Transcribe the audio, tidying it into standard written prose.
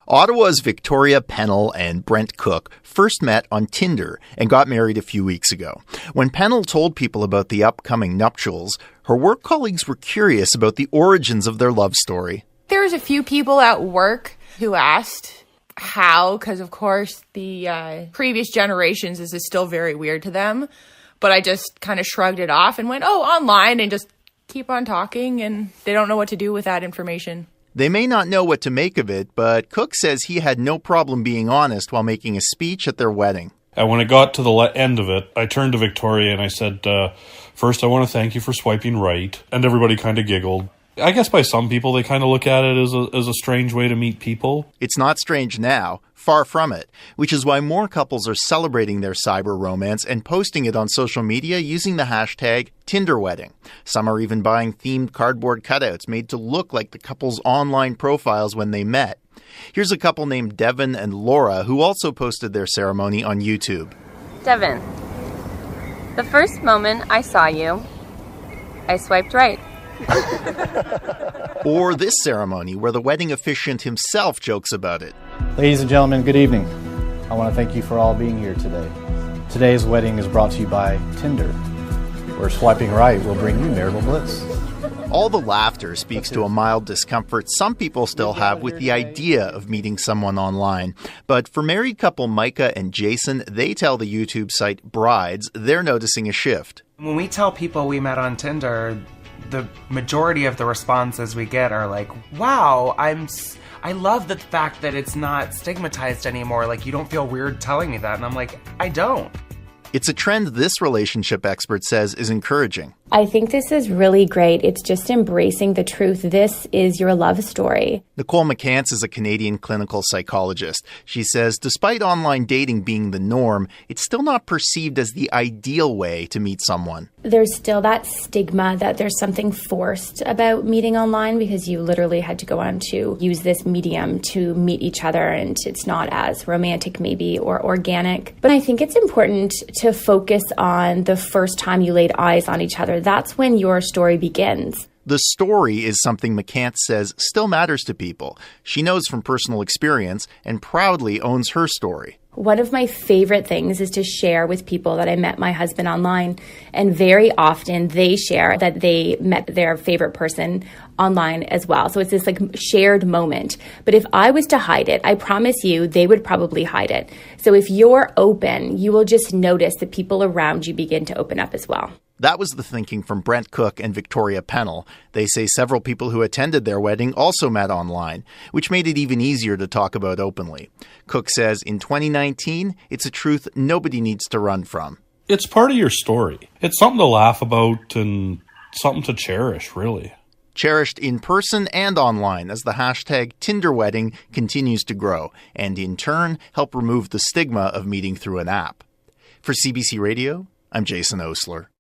Ottawa's Victoria Pennell and Brent Cook first met on Tinder and got married a few weeks ago. When Pennell told people about the upcoming nuptials, her work colleagues were curious about the origins of their love story. There was a few people at work who asked how, because of course the previous generations, this is still very weird to them. But I just kind of shrugged it off and went, online, and just keep on talking, and they don't know what to do with that information. They may not know what to make of it, but Cook says he had no problem being honest while making a speech at their wedding. And when it got to the end of it, I turned to Victoria and I said, first, I want to thank you for swiping right. And everybody kind of giggled. I guess by some people, they kind of look at it as a strange way to meet people. It's not strange now, far from it, which is why more couples are celebrating their cyber romance and posting it on social media using the hashtag TinderWedding. Some are even buying themed cardboard cutouts made to look like the couple's online profiles when they met. Here's a couple named Devin and Laura who also posted their ceremony on YouTube. Devin, the first moment I saw you, I swiped right. Or this ceremony where the wedding officiant himself jokes about it. Ladies and gentlemen, good evening. I want to thank you for all being here today. Today's wedding is brought to you by Tinder, where swiping right will bring you marital bliss. All the laughter speaks to a mild discomfort some people still have with the idea of meeting someone online. But for married couple Micah and Jason, they tell the YouTube site Brides they're noticing a shift. When we tell people we met on Tinder, the majority of the responses we get are like, wow, I love the fact that it's not stigmatized anymore. Like, you don't feel weird telling me that. And I'm like, I don't. It's a trend this relationship expert says is encouraging. I think this is really great. It's just embracing the truth. This is your love story. Nicole McCance is a Canadian clinical psychologist. She says despite online dating being the norm, it's still not perceived as the ideal way to meet someone. There's still that stigma that there's something forced about meeting online because you literally had to go on to use this medium to meet each other, and it's not as romantic maybe or organic. But I think it's important to focus on the first time you laid eyes on each other. That's when your story begins. The story is something McCance says still matters to people. She knows from personal experience and proudly owns her story. One of my favorite things is to share with people that I met my husband online. And very often they share that they met their favorite person online as well. So it's this like shared moment. But if I was to hide it, I promise you they would probably hide it. So if you're open, you will just notice that people around you begin to open up as well. That was the thinking from Brent Cook and Victoria Pennell. They say several people who attended their wedding also met online, which made it even easier to talk about openly. Cook says in 2019, it's a truth nobody needs to run from. It's part of your story. It's something to laugh about and something to cherish, really. Cherished in person and online as the hashtag TinderWedding continues to grow and in turn help remove the stigma of meeting through an app. For CBC Radio, I'm Jason Osler.